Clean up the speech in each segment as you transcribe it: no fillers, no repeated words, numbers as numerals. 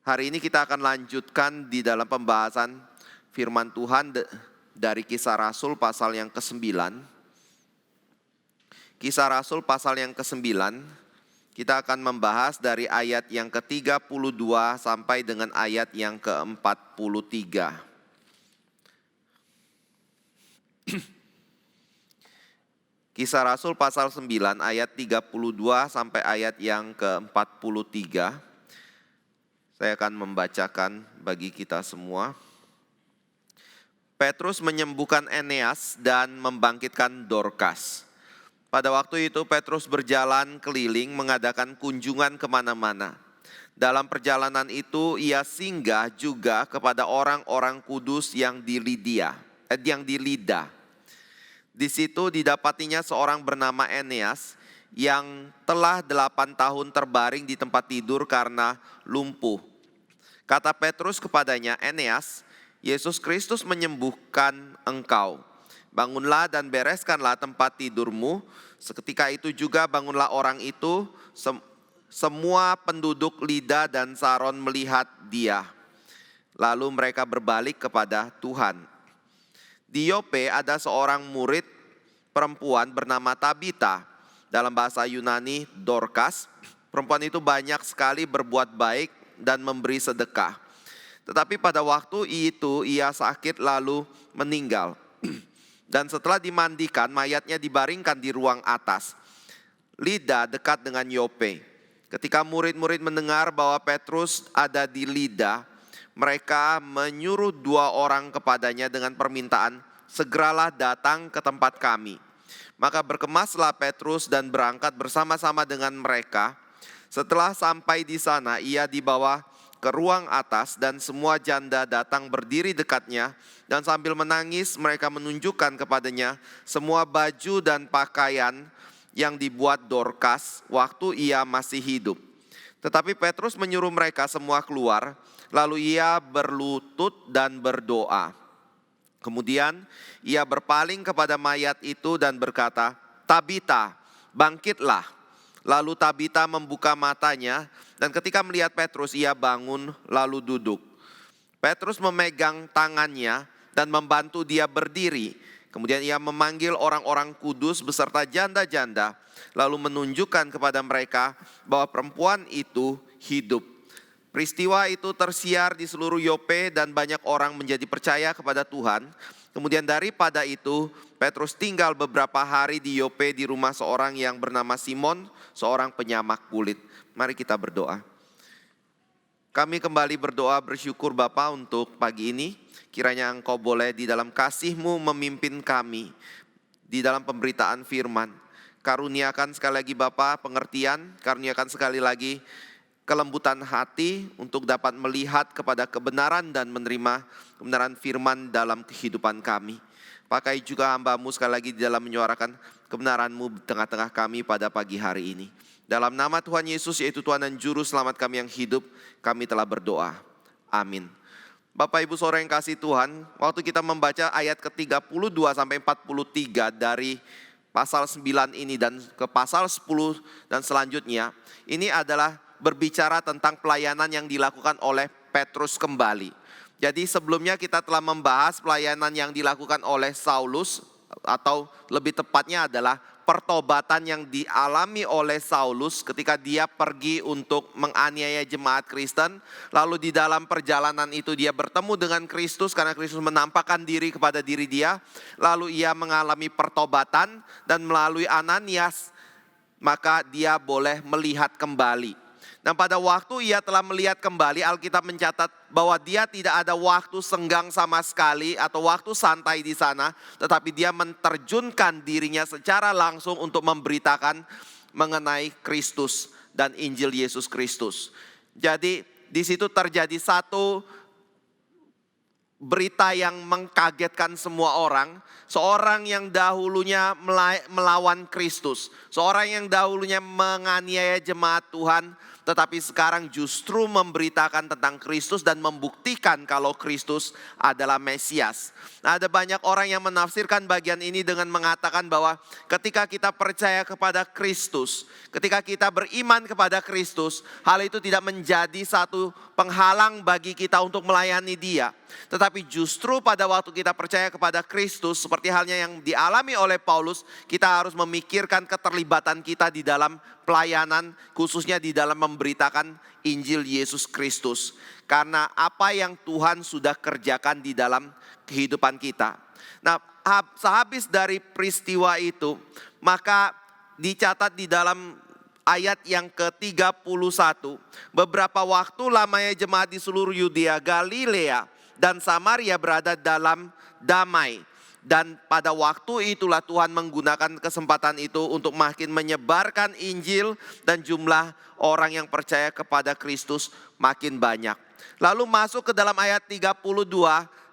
Hari ini kita akan lanjutkan di dalam pembahasan firman Tuhan dari Kisah Rasul pasal yang ke-9. Kisah Rasul pasal yang ke-9, kita akan membahas dari ayat yang ke-32 sampai dengan ayat yang ke-43. Kisah Rasul pasal 9 ayat 32 sampai ayat yang ke-43. Saya akan membacakan bagi kita semua. Petrus menyembuhkan Eneas dan membangkitkan Dorkas. Pada waktu itu Petrus berjalan keliling mengadakan kunjungan kemana-mana. Dalam perjalanan itu ia singgah juga kepada orang-orang kudus yang di Lida. Di situ didapatinya seorang bernama Eneas yang telah 8 tahun terbaring di tempat tidur karena lumpuh. Kata Petrus kepadanya, Eneas, Yesus Kristus menyembuhkan engkau. Bangunlah dan bereskanlah tempat tidurmu. Seketika itu juga bangunlah orang itu. Semua penduduk Lida dan Saron melihat dia. Lalu mereka berbalik kepada Tuhan. Di Yope ada seorang murid perempuan bernama Tabita. Dalam bahasa Yunani, Dorkas. Perempuan itu banyak sekali berbuat baik dan memberi sedekah. Tetapi pada waktu itu ia sakit lalu meninggal. Dan setelah dimandikan, mayatnya dibaringkan di ruang atas. Lida dekat dengan Yope. Ketika murid-murid mendengar bahwa Petrus ada di Lida, mereka menyuruh 2 orang kepadanya dengan permintaan, segeralah datang ke tempat kami. Maka berkemaslah Petrus dan berangkat bersama-sama dengan mereka. Setelah sampai di sana, ia dibawa ke ruang atas dan semua janda datang berdiri dekatnya. Dan sambil menangis mereka menunjukkan kepadanya semua baju dan pakaian yang dibuat Dorkas waktu ia masih hidup. Tetapi Petrus menyuruh mereka semua keluar, lalu ia berlutut dan berdoa. Kemudian ia berpaling kepada mayat itu dan berkata, Tabita, bangkitlah. Lalu Tabita membuka matanya dan ketika melihat Petrus ia bangun lalu duduk. Petrus memegang tangannya dan membantu dia berdiri. Kemudian ia memanggil orang-orang kudus beserta janda-janda lalu menunjukkan kepada mereka bahwa perempuan itu hidup. Peristiwa itu tersiar di seluruh Yope dan banyak orang menjadi percaya kepada Tuhan. Kemudian daripada itu Petrus tinggal beberapa hari di Yope di rumah seorang yang bernama Simon, seorang penyamak kulit. Mari kita berdoa. Kami kembali berdoa bersyukur Bapa untuk pagi ini. Kiranya Engkau boleh di dalam kasih-Mu memimpin kami di dalam pemberitaan firman. Karuniakan sekali lagi Bapa pengertian, karuniakan sekali lagi kelembutan hati untuk dapat melihat kepada kebenaran dan menerima kebenaran firman dalam kehidupan kami. Pakai juga hamba-Mu sekali lagi di dalam menyuarakan kebenaran-Mu di tengah-tengah kami pada pagi hari ini. Dalam nama Tuhan Yesus yaitu Tuhan dan Juru Selamat kami yang hidup, kami telah berdoa. Amin. Bapak Ibu Saudara yang kasih Tuhan, waktu kita membaca ayat ke-32 sampai 43 dari pasal 9 ini dan ke pasal 10 dan selanjutnya, ini adalah berbicara tentang pelayanan yang dilakukan oleh Petrus kembali. Jadi sebelumnya kita telah membahas pelayanan yang dilakukan oleh Saulus, atau lebih tepatnya adalah pertobatan yang dialami oleh Saulus ketika dia pergi untuk menganiaya jemaat Kristen. Lalu di dalam perjalanan itu dia bertemu dengan Kristus karena Kristus menampakkan diri kepada diri dia. Lalu ia mengalami pertobatan dan melalui Ananias maka dia boleh melihat kembali. Nah pada waktu ia telah melihat kembali, Alkitab mencatat bahwa dia tidak ada waktu senggang sama sekali atau waktu santai di sana. Tetapi dia menerjunkan dirinya secara langsung untuk memberitakan mengenai Kristus dan Injil Yesus Kristus. Jadi di situ terjadi satu berita yang mengkagetkan semua orang. Seorang yang dahulunya melawan Kristus, seorang yang dahulunya menganiaya jemaat Tuhan, tetapi sekarang justru memberitakan tentang Kristus dan membuktikan kalau Kristus adalah Mesias. Nah, ada banyak orang yang menafsirkan bagian ini dengan mengatakan bahwa ketika kita percaya kepada Kristus, ketika kita beriman kepada Kristus, hal itu tidak menjadi satu penghalang bagi kita untuk melayani Dia. Tetapi justru pada waktu kita percaya kepada Kristus, seperti halnya yang dialami oleh Paulus, kita harus memikirkan keterlibatan kita di dalam pelayanan, khususnya di dalam memberitakan Injil Yesus Kristus. Karena apa yang Tuhan sudah kerjakan di dalam kehidupan kita. Nah, sehabis dari peristiwa itu, maka dicatat di dalam ayat yang ke-31, beberapa waktu lamanya jemaat di seluruh Yudea, Galilea, dan Samaria berada dalam damai. Dan pada waktu itulah Tuhan menggunakan kesempatan itu untuk makin menyebarkan Injil, dan jumlah orang yang percaya kepada Kristus makin banyak. Lalu masuk ke dalam ayat 32,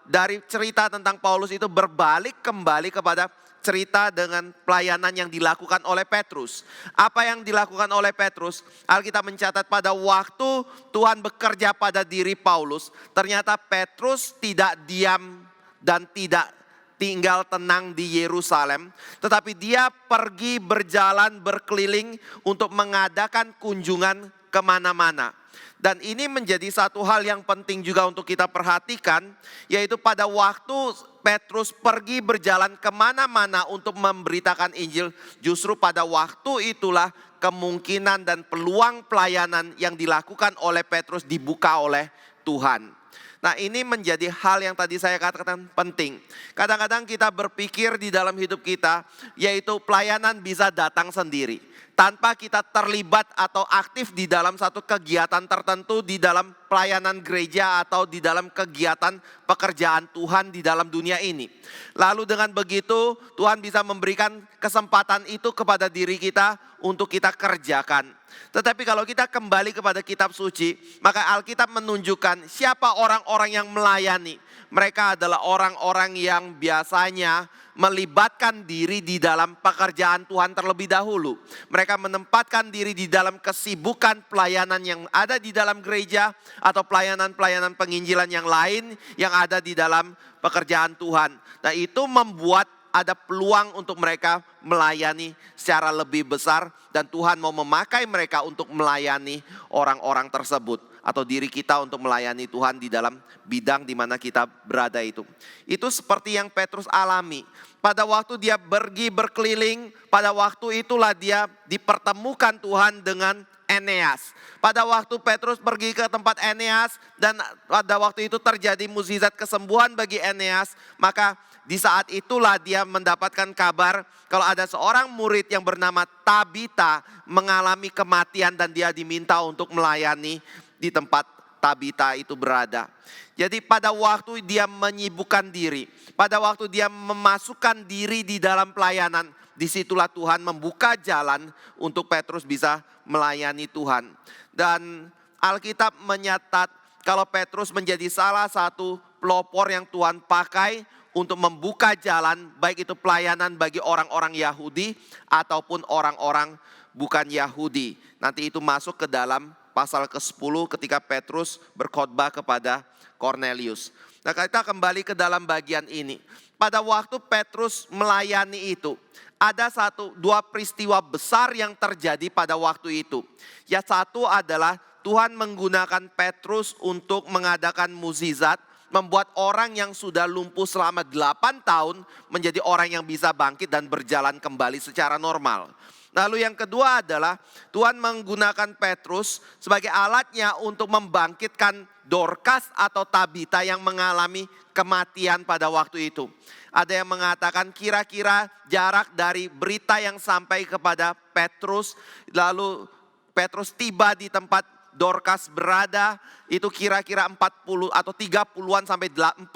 dari cerita tentang Paulus itu berbalik kembali kepada cerita dengan pelayanan yang dilakukan oleh Petrus. Apa yang dilakukan oleh Petrus? Alkitab mencatat pada waktu Tuhan bekerja pada diri Paulus, ternyata Petrus tidak diam dan tidak tinggal tenang di Yerusalem, tetapi dia pergi berjalan berkeliling untuk mengadakan kunjungan kemana-mana. Dan ini menjadi satu hal yang penting juga untuk kita perhatikan, yaitu pada waktu Petrus pergi berjalan kemana-mana untuk memberitakan Injil, justru pada waktu itulah kemungkinan dan peluang pelayanan yang dilakukan oleh Petrus dibuka oleh Tuhan. Nah, ini menjadi hal yang tadi saya katakan penting. Kadang-kadang kita berpikir di dalam hidup kita, yaitu pelayanan bisa datang sendiri, tanpa kita terlibat atau aktif di dalam satu kegiatan tertentu di dalam pelayanan gereja atau di dalam kegiatan pekerjaan Tuhan di dalam dunia ini. Lalu dengan begitu Tuhan bisa memberikan kesempatan itu kepada diri kita untuk kita kerjakan. Tetapi kalau kita kembali kepada kitab suci, maka Alkitab menunjukkan siapa orang-orang yang melayani. Mereka adalah orang-orang yang biasanya melibatkan diri di dalam pekerjaan Tuhan terlebih dahulu. Mereka menempatkan diri di dalam kesibukan pelayanan yang ada di dalam gereja atau pelayanan-pelayanan penginjilan yang lain yang ada di dalam pekerjaan Tuhan. Nah, itu membuat ada peluang untuk mereka melayani secara lebih besar, dan Tuhan mau memakai mereka untuk melayani orang-orang tersebut atau diri kita untuk melayani Tuhan di dalam bidang di mana kita berada itu. Itu seperti yang Petrus alami. Pada waktu dia pergi berkeliling, pada waktu itulah dia dipertemukan Tuhan dengan Eneas. Pada waktu Petrus pergi ke tempat Eneas dan pada waktu itu terjadi mukjizat kesembuhan bagi Eneas, maka di saat itulah dia mendapatkan kabar kalau ada seorang murid yang bernama Tabita mengalami kematian dan dia diminta untuk melayani di tempat Tabita itu berada. Jadi pada waktu dia menyibukkan diri, pada waktu dia memasukkan diri di dalam pelayanan, disitulah Tuhan membuka jalan untuk Petrus bisa melayani Tuhan. Dan Alkitab menyatat kalau Petrus menjadi salah satu pelopor yang Tuhan pakai untuk membuka jalan, baik itu pelayanan bagi orang-orang Yahudi ataupun orang-orang bukan Yahudi. Nanti itu masuk ke dalam pasal ke-10 ketika Petrus berkhotbah kepada Cornelius. Nah, kita kembali ke dalam bagian ini. Pada waktu Petrus melayani itu, ada dua peristiwa besar yang terjadi pada waktu itu. Yang satu adalah Tuhan menggunakan Petrus untuk mengadakan mukjizat, membuat orang yang sudah lumpuh selama 8 tahun menjadi orang yang bisa bangkit dan berjalan kembali secara normal. Lalu yang kedua adalah Tuhan menggunakan Petrus sebagai alatnya untuk membangkitkan Dorcas atau Tabita yang mengalami kematian pada waktu itu. Ada yang mengatakan kira-kira jarak dari berita yang sampai kepada Petrus, lalu Petrus tiba di tempat Dorcas berada, itu kira-kira 40 atau 30-an sampai 48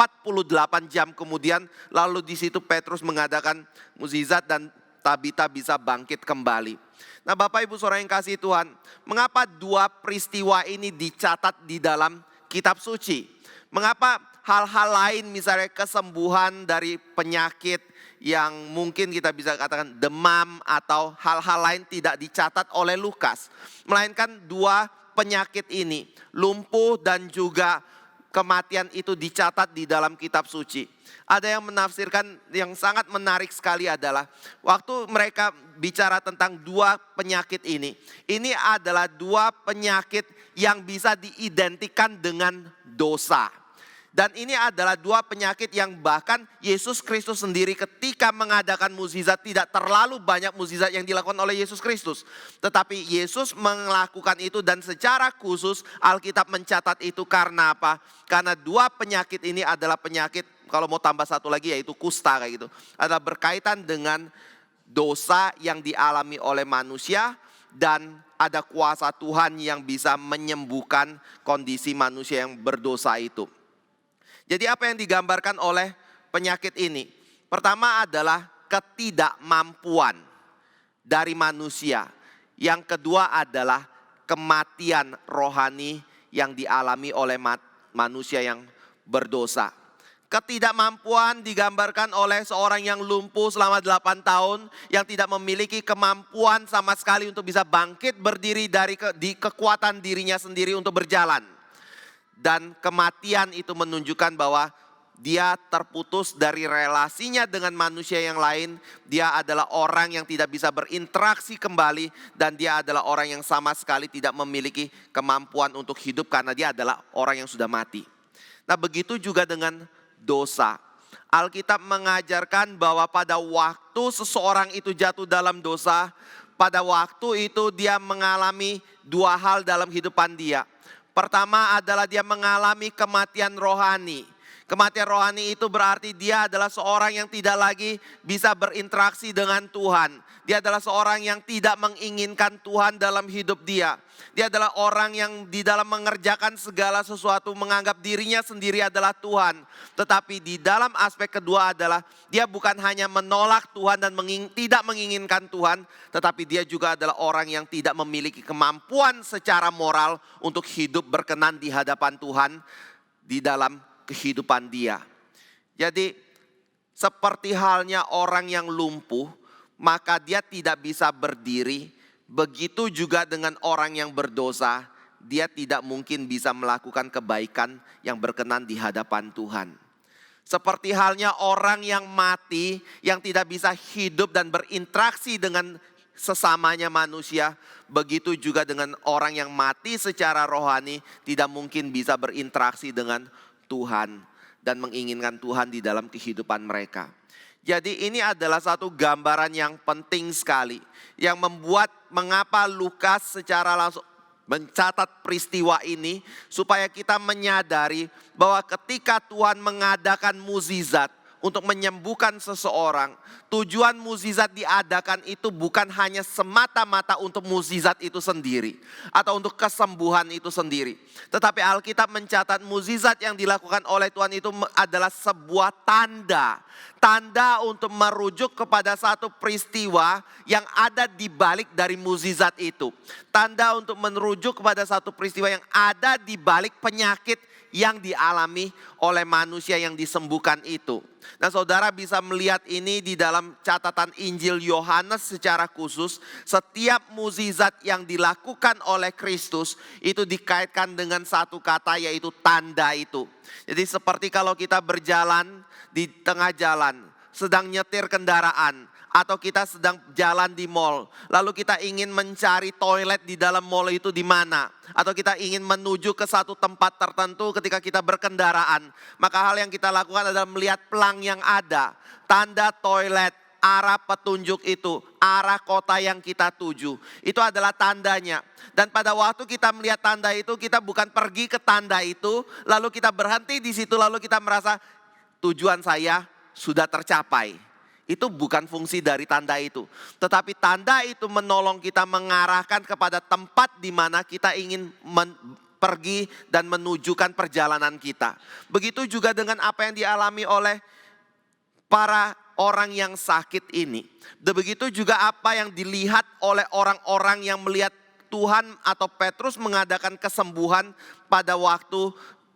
jam kemudian, lalu di situ Petrus mengadakan mukjizat dan Tabita bisa bangkit kembali. Nah, Bapak Ibu Saudara yang kasih Tuhan, mengapa dua peristiwa ini dicatat di dalam kitab suci? Mengapa hal-hal lain, misalnya kesembuhan dari penyakit yang mungkin kita bisa katakan demam atau hal-hal lain tidak dicatat oleh Lukas. Melainkan dua penyakit ini, lumpuh dan juga kematian itu dicatat di dalam kitab suci. Ada yang menafsirkan yang sangat menarik sekali adalah waktu mereka bicara tentang dua penyakit ini adalah dua penyakit yang bisa diidentikan dengan dosa. Dan ini adalah dua penyakit yang bahkan Yesus Kristus sendiri ketika mengadakan mukjizat tidak terlalu banyak mukjizat yang dilakukan oleh Yesus Kristus. Tetapi Yesus melakukan itu dan secara khusus Alkitab mencatat itu karena apa? Karena dua penyakit ini adalah penyakit, kalau mau tambah satu lagi yaitu kusta kayak gitu. Adalah berkaitan dengan dosa yang dialami oleh manusia dan ada kuasa Tuhan yang bisa menyembuhkan kondisi manusia yang berdosa itu. Jadi apa yang digambarkan oleh penyakit ini? Pertama adalah ketidakmampuan dari manusia. Yang kedua adalah kematian rohani yang dialami oleh manusia yang berdosa. Ketidakmampuan digambarkan oleh seorang yang lumpuh selama 8 tahun, yang tidak memiliki kemampuan sama sekali untuk bisa bangkit berdiri dari kekuatan dirinya sendiri untuk berjalan. Dan kematian itu menunjukkan bahwa dia terputus dari relasinya dengan manusia yang lain. Dia adalah orang yang tidak bisa berinteraksi kembali. Dan dia adalah orang yang sama sekali tidak memiliki kemampuan untuk hidup karena dia adalah orang yang sudah mati. Nah, begitu juga dengan dosa. Alkitab mengajarkan bahwa pada waktu seseorang itu jatuh dalam dosa, pada waktu itu dia mengalami dua hal dalam kehidupan dia. Pertama adalah dia mengalami kematian rohani. Kematian rohani itu berarti dia adalah seorang yang tidak lagi bisa berinteraksi dengan Tuhan. Dia adalah seorang yang tidak menginginkan Tuhan dalam hidup dia. Dia adalah orang yang di dalam mengerjakan segala sesuatu menganggap dirinya sendiri adalah Tuhan. Tetapi di dalam aspek kedua adalah dia bukan hanya menolak Tuhan dan tidak menginginkan Tuhan. Tetapi dia juga adalah orang yang tidak memiliki kemampuan secara moral untuk hidup berkenan di hadapan Tuhan di dalam kehidupan dia. Jadi seperti halnya orang yang lumpuh, maka dia tidak bisa berdiri. Begitu juga dengan orang yang berdosa, dia tidak mungkin bisa melakukan kebaikan yang berkenan di hadapan Tuhan. Seperti halnya orang yang mati, yang tidak bisa hidup dan berinteraksi dengan sesamanya manusia, begitu juga dengan orang yang mati secara rohani, tidak mungkin bisa berinteraksi dengan Tuhan dan menginginkan Tuhan di dalam kehidupan mereka. Jadi ini adalah satu gambaran yang penting sekali yang membuat mengapa Lukas secara langsung mencatat peristiwa ini supaya kita menyadari bahwa ketika Tuhan mengadakan mukjizat untuk menyembuhkan seseorang, tujuan mukjizat diadakan itu bukan hanya semata-mata untuk mukjizat itu sendiri atau untuk kesembuhan itu sendiri. Tetapi Alkitab mencatat mukjizat yang dilakukan oleh Tuhan itu adalah sebuah tanda. Tanda untuk merujuk kepada satu peristiwa yang ada di balik dari mukjizat itu. Tanda untuk merujuk kepada satu peristiwa yang ada di balik penyakit yang dialami oleh manusia yang disembuhkan itu. Nah, saudara bisa melihat ini di dalam catatan Injil Yohanes secara khusus. Setiap mukjizat yang dilakukan oleh Kristus itu dikaitkan dengan satu kata, yaitu tanda itu. Jadi seperti kalau kita berjalan di tengah jalan, sedang nyetir kendaraan, atau kita sedang jalan di mall, lalu kita ingin mencari toilet di dalam mall itu di mana, atau kita ingin menuju ke satu tempat tertentu ketika kita berkendaraan, maka hal yang kita lakukan adalah melihat pelang yang ada, tanda toilet, arah petunjuk itu, arah kota yang kita tuju, itu adalah tandanya. Dan pada waktu kita melihat tanda itu, kita bukan pergi ke tanda itu, lalu kita berhenti di situ, lalu kita merasa tujuan saya sudah tercapai. Itu bukan fungsi dari tanda itu. Tetapi tanda itu menolong kita mengarahkan kepada tempat di mana kita ingin pergi dan menunjukkan perjalanan kita. Begitu juga dengan apa yang dialami oleh para orang yang sakit ini. Begitu juga apa yang dilihat oleh orang-orang yang melihat Tuhan atau Petrus mengadakan kesembuhan pada waktu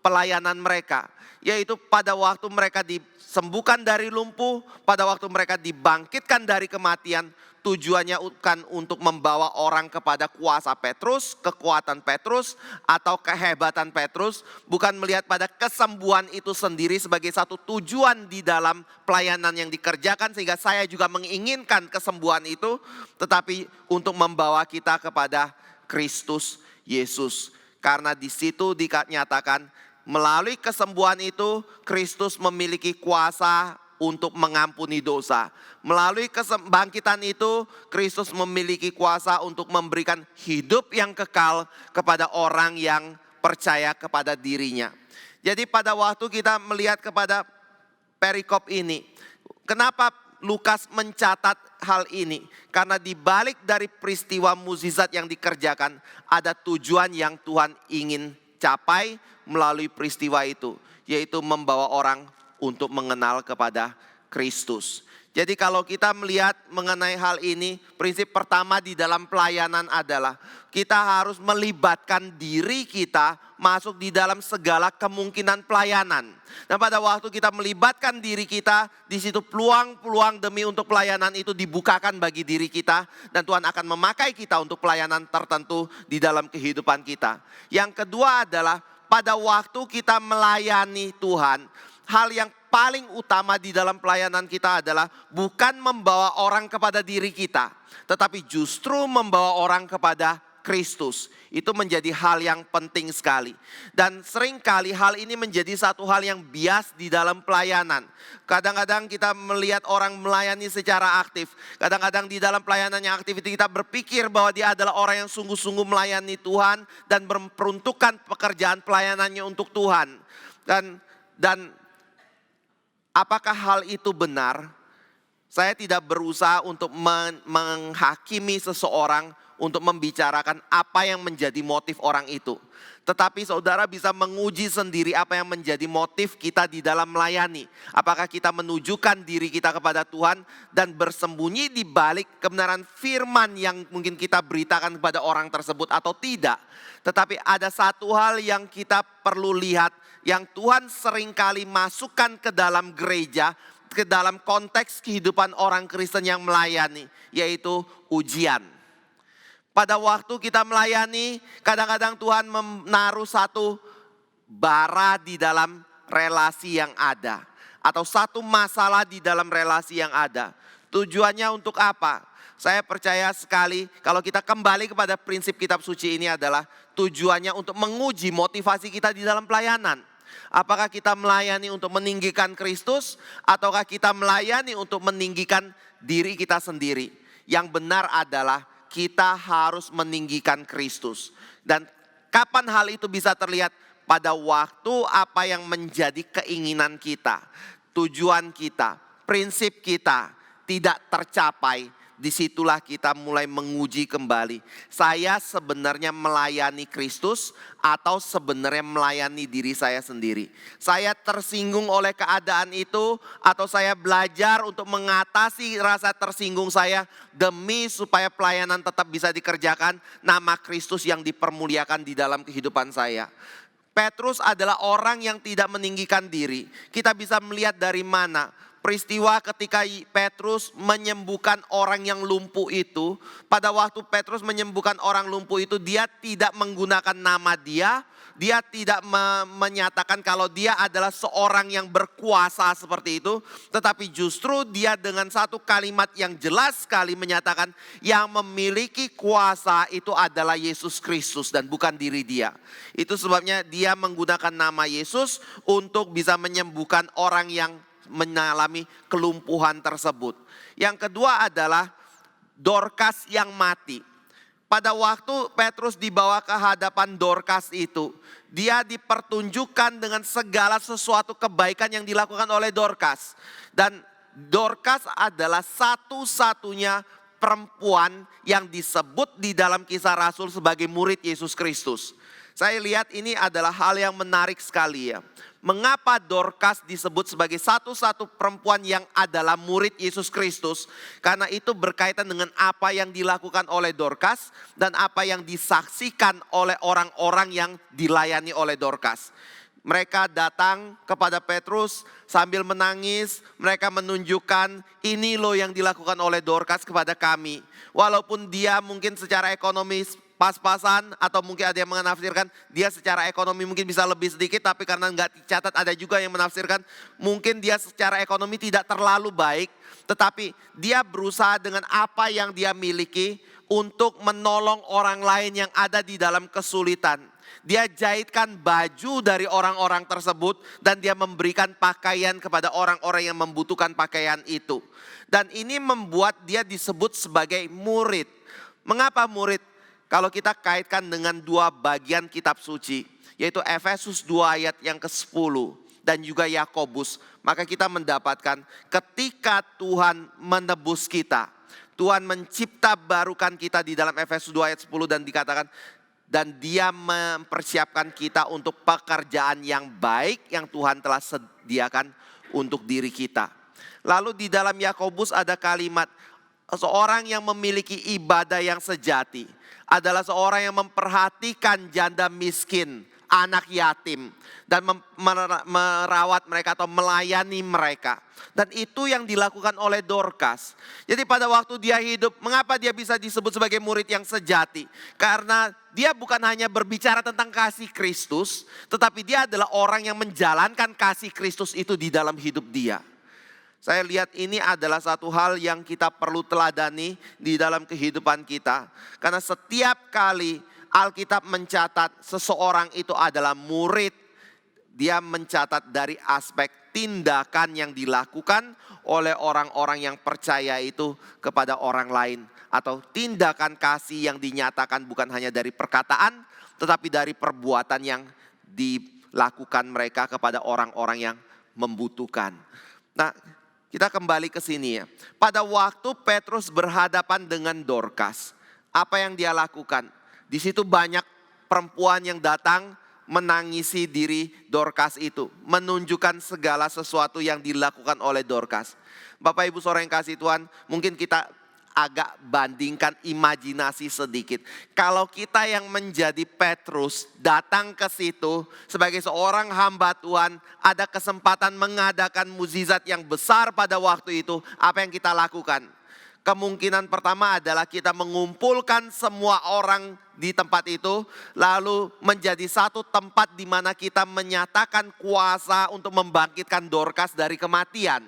pelayanan mereka. Yaitu pada waktu mereka disembuhkan dari lumpuh, pada waktu mereka dibangkitkan dari kematian, tujuannya bukan untuk membawa orang kepada kuasa Petrus, kekuatan Petrus, atau kehebatan Petrus. Bukan melihat pada kesembuhan itu sendiri sebagai satu tujuan di dalam pelayanan yang dikerjakan. Sehingga saya juga menginginkan kesembuhan itu. Tetapi untuk membawa kita kepada Kristus Yesus. Karena di situ dinyatakan melalui kesembuhan itu Kristus memiliki kuasa untuk mengampuni dosa. Melalui kebangkitan itu Kristus memiliki kuasa untuk memberikan hidup yang kekal kepada orang yang percaya kepada dirinya. Jadi pada waktu kita melihat kepada perikop ini, kenapa Lukas mencatat hal ini? Karena di balik dari peristiwa mukjizat yang dikerjakan ada tujuan yang Tuhan ingin capai melalui peristiwa itu, yaitu membawa orang untuk mengenal kepada Kristus. Jadi kalau kita melihat mengenai hal ini, prinsip pertama di dalam pelayanan adalah kita harus melibatkan diri kita masuk di dalam segala kemungkinan pelayanan. Dan pada waktu kita melibatkan diri kita, di situ peluang-peluang demi untuk pelayanan itu dibukakan bagi diri kita. Dan Tuhan akan memakai kita untuk pelayanan tertentu di dalam kehidupan kita. Yang kedua adalah pada waktu kita melayani Tuhan, hal yang paling utama di dalam pelayanan kita adalah bukan membawa orang kepada diri kita, tetapi justru membawa orang kepada Kristus. Itu menjadi hal yang penting sekali. Dan seringkali hal ini menjadi satu hal yang bias di dalam pelayanan. Kadang-kadang kita melihat orang melayani secara aktif. Kadang-kadang di dalam pelayanan yang aktif itu kita berpikir bahwa dia adalah orang yang sungguh-sungguh melayani Tuhan dan memperuntukkan pekerjaan pelayanannya untuk Tuhan. Dan apakah hal itu benar? Saya tidak berusaha untuk menghakimi seseorang untuk membicarakan apa yang menjadi motif orang itu. Tetapi saudara bisa menguji sendiri apa yang menjadi motif kita di dalam melayani. Apakah kita menunjukkan diri kita kepada Tuhan dan bersembunyi di balik kebenaran firman yang mungkin kita beritakan kepada orang tersebut atau tidak. Tetapi ada satu hal yang kita perlu lihat, yang Tuhan seringkali masukkan ke dalam gereja, ke dalam konteks kehidupan orang Kristen yang melayani, yaitu ujian. Pada waktu kita melayani, kadang-kadang Tuhan menaruh satu bara di dalam relasi yang ada, atau satu masalah di dalam relasi yang ada. Tujuannya untuk apa? Saya percaya sekali kalau kita kembali kepada prinsip kitab suci ini adalah tujuannya untuk menguji motivasi kita di dalam pelayanan. Apakah kita melayani untuk meninggikan Kristus ataukah kita melayani untuk meninggikan diri kita sendiri? Yang benar adalah kita harus meninggikan Kristus. Dan kapan hal itu bisa terlihat? Pada waktu apa yang menjadi keinginan kita, tujuan kita, prinsip kita tidak tercapai. Disitulah kita mulai menguji kembali. Saya sebenarnya melayani Kristus atau sebenarnya melayani diri saya sendiri. Saya tersinggung oleh keadaan itu atau saya belajar untuk mengatasi rasa tersinggung saya demi supaya pelayanan tetap bisa dikerjakan, nama Kristus yang dipermuliakan di dalam kehidupan saya. Petrus adalah orang yang tidak meninggikan diri. Kita bisa melihat dari mana? Peristiwa ketika Petrus menyembuhkan orang yang lumpuh itu. Pada waktu Petrus menyembuhkan orang lumpuh itu, dia tidak menggunakan nama dia. Dia tidak menyatakan kalau dia adalah seorang yang berkuasa seperti itu. Tetapi justru dia dengan satu kalimat yang jelas sekali menyatakan yang memiliki kuasa itu adalah Yesus Kristus dan bukan diri dia. Itu sebabnya dia menggunakan nama Yesus untuk bisa menyembuhkan orang yang mengalami kelumpuhan tersebut. Yang kedua adalah Dorcas yang mati. Pada waktu Petrus dibawa ke hadapan Dorcas itu, dia dipertunjukkan dengan segala sesuatu kebaikan yang dilakukan oleh Dorcas. Dan Dorcas adalah satu-satunya perempuan yang disebut di dalam Kisah Rasul sebagai murid Yesus Kristus. Saya lihat ini adalah hal yang menarik sekali ya. Mengapa Dorcas disebut sebagai satu-satu perempuan yang adalah murid Yesus Kristus? Karena itu berkaitan dengan apa yang dilakukan oleh Dorcas dan apa yang disaksikan oleh orang-orang yang dilayani oleh Dorcas. Mereka datang kepada Petrus sambil menangis. Mereka menunjukkan ini loh yang dilakukan oleh Dorcas kepada kami. Walaupun dia mungkin secara ekonomi pas-pasan, atau mungkin ada yang menafsirkan dia secara ekonomi mungkin bisa lebih sedikit, tapi karena nggak dicatat ada juga yang menafsirkan mungkin dia secara ekonomi tidak terlalu baik. Tetapi dia berusaha dengan apa yang dia miliki untuk menolong orang lain yang ada di dalam kesulitan. Dia jahitkan baju dari orang-orang tersebut dan dia memberikan pakaian kepada orang-orang yang membutuhkan pakaian itu. Dan ini membuat dia disebut sebagai murid. Mengapa murid? Kalau kita kaitkan dengan dua bagian kitab suci, yaitu Efesus 2 ayat yang ke-10 dan juga Yakobus, maka kita mendapatkan ketika Tuhan menebus kita, Tuhan mencipta barukan kita di dalam Efesus 2 ayat 10 dan dikatakan, dan dia mempersiapkan kita untuk pekerjaan yang baik yang Tuhan telah sediakan untuk diri kita. Lalu di dalam Yakobus ada kalimat, seorang yang memiliki ibadah yang sejati adalah seorang yang memperhatikan janda miskin, anak yatim, dan merawat mereka atau melayani mereka. Dan itu yang dilakukan oleh Dorcas. Jadi pada waktu dia hidup, mengapa dia bisa disebut sebagai murid yang sejati? Karena dia bukan hanya berbicara tentang kasih Kristus, tetapi dia adalah orang yang menjalankan kasih Kristus itu di dalam hidup dia. Saya lihat ini adalah satu hal yang kita perlu teladani di dalam kehidupan kita. Karena setiap kali Alkitab mencatat seseorang itu adalah murid, dia mencatat dari aspek tindakan yang dilakukan oleh orang-orang yang percaya itu kepada orang lain. Atau tindakan kasih yang dinyatakan bukan hanya dari perkataan, tetapi dari perbuatan yang dilakukan mereka kepada orang-orang yang membutuhkan. Nah, kita kembali ke sini ya. Pada waktu Petrus berhadapan dengan Dorcas, apa yang dia lakukan? Di situ banyak perempuan yang datang menangisi diri Dorcas itu, menunjukkan segala sesuatu yang dilakukan oleh Dorcas. Bapak Ibu saudara yang kasih Tuhan, mungkin kita agak bandingkan imajinasi sedikit. Kalau kita yang menjadi Petrus datang ke situ sebagai seorang hamba Tuhan, ada kesempatan mengadakan mukjizat yang besar pada waktu itu, apa yang kita lakukan? Kemungkinan pertama adalah kita mengumpulkan semua orang di tempat itu, lalu menjadi satu tempat di mana kita menyatakan kuasa untuk membangkitkan Dorcas dari kematian.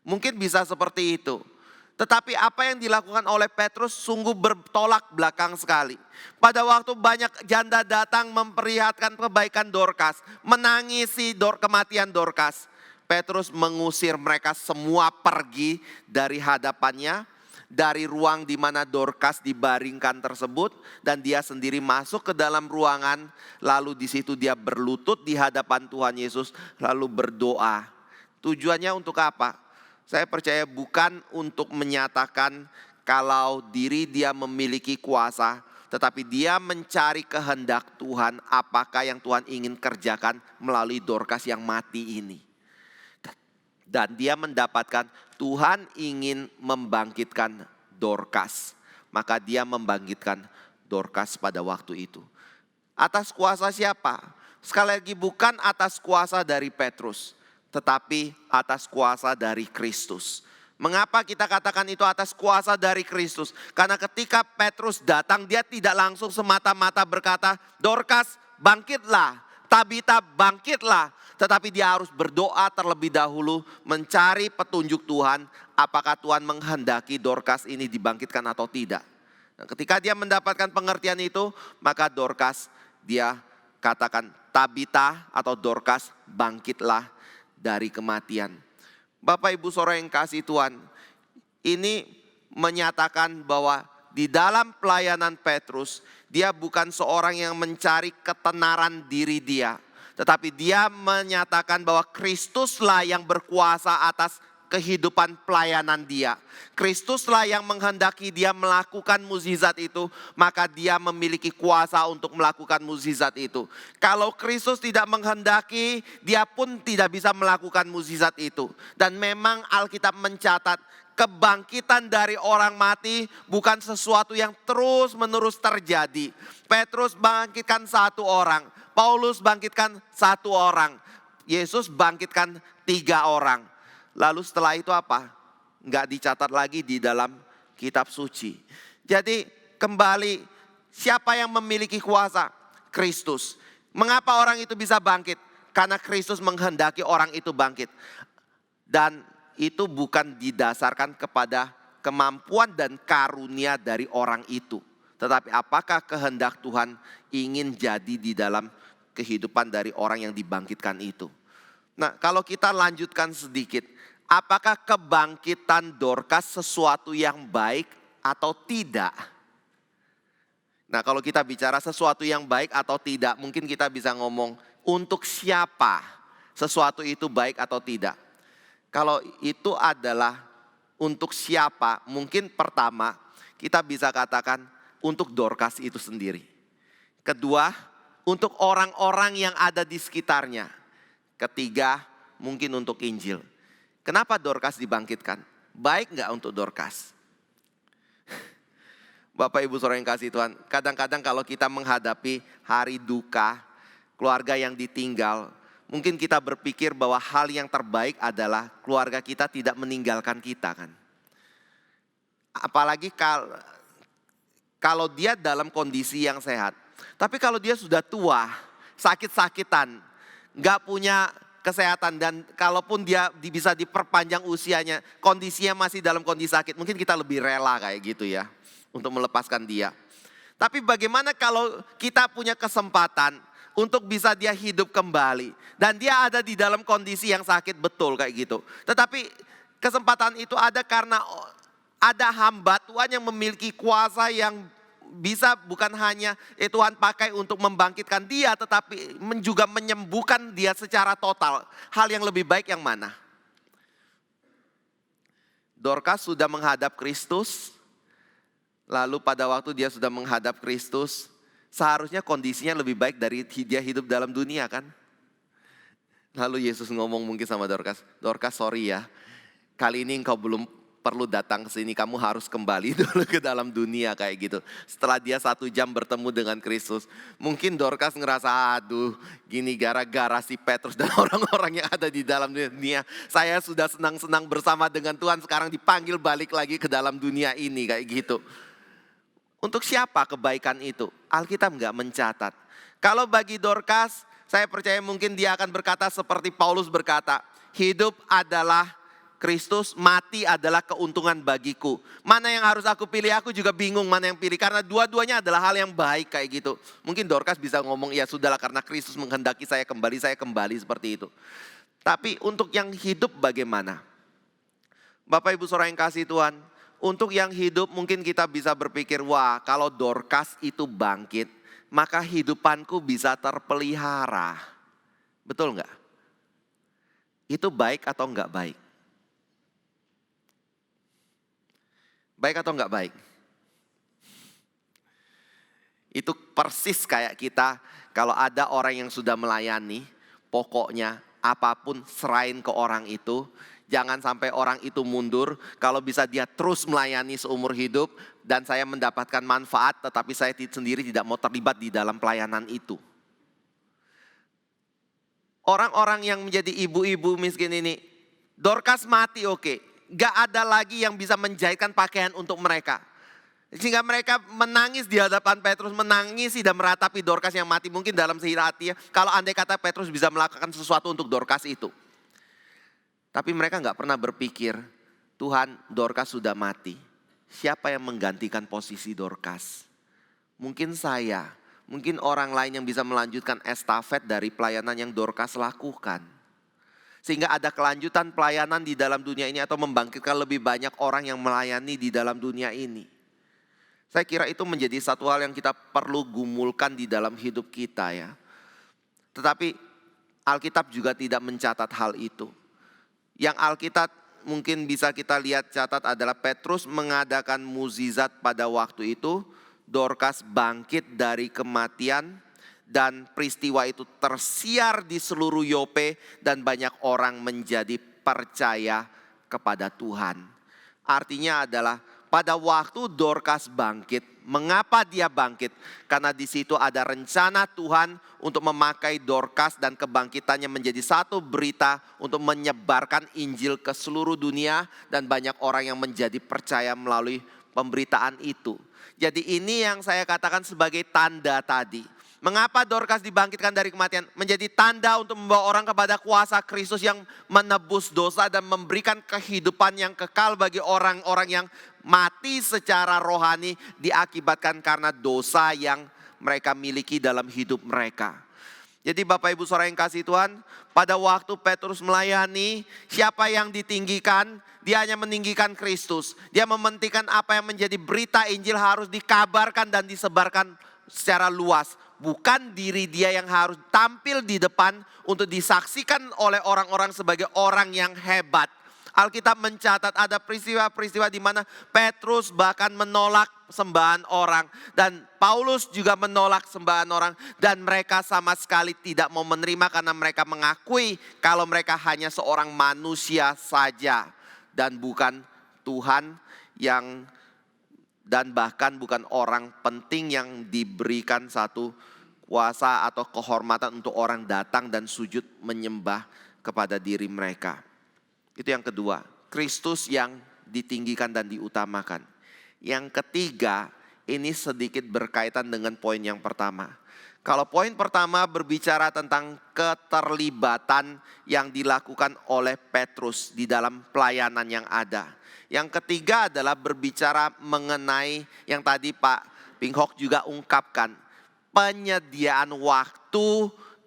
Mungkin bisa seperti itu. Tetapi apa yang dilakukan oleh Petrus sungguh bertolak belakang sekali. Pada waktu banyak janda datang memperlihatkan kebaikan Dorcas, menangisi kematian Dorcas, Petrus mengusir mereka semua pergi dari hadapannya, dari ruang di mana Dorcas dibaringkan tersebut, dan dia sendiri masuk ke dalam ruangan, lalu di situ dia berlutut di hadapan Tuhan Yesus, lalu berdoa. Tujuannya untuk apa? Saya percaya bukan untuk menyatakan kalau diri dia memiliki kuasa, tetapi dia mencari kehendak Tuhan, apakah yang Tuhan ingin kerjakan melalui Dorcas yang mati ini. Dan dia mendapatkan Tuhan ingin membangkitkan Dorcas, maka dia membangkitkan Dorcas pada waktu itu. Atas kuasa siapa? Sekali lagi bukan atas kuasa dari Petrus, tetapi atas kuasa dari Kristus. Mengapa kita katakan itu atas kuasa dari Kristus? Karena ketika Petrus datang, dia tidak langsung semata-mata berkata, Dorcas bangkitlah, Tabita bangkitlah. Tetapi dia harus berdoa terlebih dahulu, mencari petunjuk Tuhan, apakah Tuhan menghendaki Dorcas ini dibangkitkan atau tidak. Nah, ketika dia mendapatkan pengertian itu, maka Dorcas dia katakan, Tabita atau Dorcas bangkitlah dari kematian. Bapak Ibu saudara yang kasih Tuhan, ini menyatakan bahwa di dalam pelayanan Petrus, dia bukan seorang yang mencari ketenaran diri dia, tetapi dia menyatakan bahwa Kristuslah yang berkuasa atas kehidupan pelayanan dia. Kristuslah yang menghendaki dia melakukan mukjizat itu, maka dia memiliki kuasa untuk melakukan mukjizat itu. Kalau Kristus tidak menghendaki, dia pun tidak bisa melakukan mukjizat itu. Dan memang Alkitab mencatat kebangkitan dari orang mati bukan sesuatu yang terus menerus terjadi. Petrus bangkitkan satu orang, Paulus bangkitkan 1 orang. Yesus bangkitkan 3 orang. Lalu setelah itu apa? Nggak dicatat lagi di dalam kitab suci. Jadi kembali, siapa yang memiliki kuasa? Kristus. Mengapa orang itu bisa bangkit? Karena Kristus menghendaki orang itu bangkit. Dan itu bukan didasarkan kepada kemampuan dan karunia dari orang itu. Tetapi apakah kehendak Tuhan ingin jadi di dalam kehidupan dari orang yang dibangkitkan itu. Nah, kalau kita lanjutkan sedikit. Apakah kebangkitan Dorcas sesuatu yang baik atau tidak? Nah, kalau kita bicara sesuatu yang baik atau tidak, mungkin kita bisa ngomong untuk siapa sesuatu itu baik atau tidak. Kalau itu adalah untuk siapa, mungkin pertama kita bisa katakan untuk Dorcas itu sendiri. Kedua, untuk orang-orang yang ada di sekitarnya. Ketiga, mungkin untuk Injil. Kenapa Dorcas dibangkitkan? Baik nggak untuk Dorcas? Bapak Ibu Saudara yang kasih Tuhan, kadang-kadang kalau kita menghadapi hari duka, keluarga yang ditinggal, mungkin kita berpikir bahwa hal yang terbaik adalah keluarga kita tidak meninggalkan kita kan. Apalagi kalau dia dalam kondisi yang sehat. Tapi kalau dia sudah tua, sakit-sakitan, gak punya kesehatan, dan kalaupun dia bisa diperpanjang usianya, kondisinya masih dalam kondisi sakit, mungkin kita lebih rela kayak gitu ya, untuk melepaskan dia. Tapi bagaimana kalau kita punya kesempatan untuk bisa dia hidup kembali. Dan dia ada di dalam kondisi yang sakit betul kayak gitu. Tetapi kesempatan itu ada karena ada hamba Tuhan yang memiliki kuasa yang bisa bukan hanya Tuhan pakai untuk membangkitkan dia, tetapi juga menyembuhkan dia secara total. Hal yang lebih baik yang mana? Dorcas sudah menghadap Kristus. Lalu pada waktu dia sudah menghadap Kristus, seharusnya kondisinya lebih baik dari dia hidup dalam dunia kan. Lalu Yesus ngomong mungkin sama Dorcas, Dorcas sorry ya, kali ini engkau belum perlu datang ke sini, kamu harus kembali dulu ke dalam dunia kayak gitu. Setelah dia 1 jam bertemu dengan Kristus, mungkin Dorcas ngerasa aduh gini gara-gara si Petrus dan orang-orang yang ada di dalam dunia. Saya sudah senang-senang bersama dengan Tuhan, sekarang dipanggil balik lagi ke dalam dunia ini kayak gitu. Untuk siapa kebaikan itu? Alkitab nggak mencatat. Kalau bagi Dorcas, saya percaya mungkin dia akan berkata seperti Paulus berkata, hidup adalah Kristus, mati adalah keuntungan bagiku. Mana yang harus aku pilih? Aku juga bingung mana yang pilih. Karena dua-duanya adalah hal yang baik kayak gitu. Mungkin Dorcas bisa ngomong, ya sudahlah karena Kristus menghendaki saya kembali seperti itu. Tapi untuk yang hidup bagaimana? Bapak Ibu Saudara yang kasih Tuhan, untuk yang hidup mungkin kita bisa berpikir, wah kalau Dorcas itu bangkit, maka hidupanku bisa terpelihara. Betul nggak? Itu baik atau nggak baik? Baik atau nggak baik? Itu persis kayak kita, kalau ada orang yang sudah melayani, pokoknya apapun serahin ke orang itu. Jangan sampai orang itu mundur, kalau bisa dia terus melayani seumur hidup dan saya mendapatkan manfaat tetapi saya sendiri tidak mau terlibat di dalam pelayanan itu. Orang-orang yang menjadi ibu-ibu miskin ini, Dorcas mati oke, gak ada lagi yang bisa menjahitkan pakaian untuk mereka. Sehingga mereka menangis di hadapan Petrus, menangis dan meratapi Dorcas yang mati. Mungkin dalam hatinya, kalau andai kata Petrus bisa melakukan sesuatu untuk Dorcas itu. Tapi mereka gak pernah berpikir, Tuhan Dorcas sudah mati. Siapa yang menggantikan posisi Dorcas? Mungkin saya, mungkin orang lain yang bisa melanjutkan estafet dari pelayanan yang Dorcas lakukan. Sehingga ada kelanjutan pelayanan di dalam dunia ini atau membangkitkan lebih banyak orang yang melayani di dalam dunia ini. Saya kira itu menjadi satu hal yang kita perlu gumulkan di dalam hidup kita ya. Tetapi Alkitab juga tidak mencatat hal itu. Yang Alkitab mungkin bisa kita lihat catat adalah Petrus mengadakan mukjizat pada waktu itu. Dorcas bangkit dari kematian dan peristiwa itu tersiar di seluruh Yope dan banyak orang menjadi percaya kepada Tuhan. Artinya adalah pada waktu Dorcas bangkit, mengapa dia bangkit? Karena di situ ada rencana Tuhan untuk memakai Dorcas dan kebangkitannya menjadi satu berita untuk menyebarkan Injil ke seluruh dunia dan banyak orang yang menjadi percaya melalui pemberitaan itu. Jadi ini yang saya katakan sebagai tanda tadi. Mengapa Dorcas dibangkitkan dari kematian? Menjadi tanda untuk membawa orang kepada kuasa Kristus yang menebus dosa dan memberikan kehidupan yang kekal bagi orang-orang yang mati secara rohani diakibatkan karena dosa yang mereka miliki dalam hidup mereka. Jadi Bapak Ibu Saudara yang kasih Tuhan, pada waktu Petrus melayani, siapa yang ditinggikan? Dia hanya meninggikan Kristus. Dia mementingkan apa yang menjadi berita Injil harus dikabarkan dan disebarkan secara luas. Bukan diri dia yang harus tampil di depan untuk disaksikan oleh orang-orang sebagai orang yang hebat. Alkitab mencatat ada peristiwa-peristiwa di mana Petrus bahkan menolak sembahan orang. Dan Paulus juga menolak sembahan orang. Dan mereka sama sekali tidak mau menerima karena mereka mengakui kalau mereka hanya seorang manusia saja. Dan bukan Tuhan yang, dan bahkan bukan orang penting yang diberikan satu kuasa atau kehormatan untuk orang datang dan sujud menyembah kepada diri mereka. Itu yang kedua, Kristus yang ditinggikan dan diutamakan. Yang ketiga, ini sedikit berkaitan dengan poin yang pertama. Kalau poin pertama berbicara tentang keterlibatan yang dilakukan oleh Petrus di dalam pelayanan yang ada. Yang ketiga adalah berbicara mengenai yang tadi Pak Pinghok juga ungkapkan. Penyediaan waktu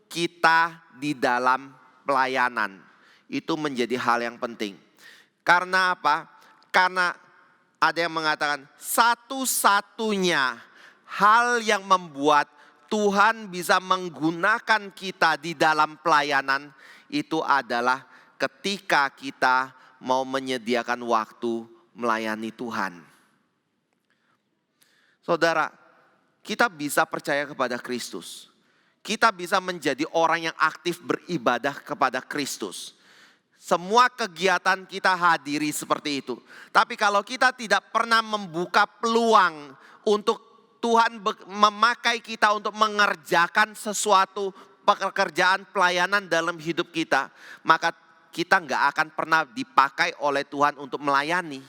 kita di dalam pelayanan. Itu menjadi hal yang penting. Karena apa? Karena ada yang mengatakan satu-satunya hal yang membuat Tuhan bisa menggunakan kita di dalam pelayanan itu adalah ketika kita mau menyediakan waktu melayani Tuhan. Saudara, kita bisa percaya kepada Kristus. Kita bisa menjadi orang yang aktif beribadah kepada Kristus. Semua kegiatan kita hadiri seperti itu. Tapi kalau kita tidak pernah membuka peluang untuk Tuhan memakai kita untuk mengerjakan sesuatu pekerjaan pelayanan dalam hidup kita, maka kita nggak akan pernah dipakai oleh Tuhan untuk melayani.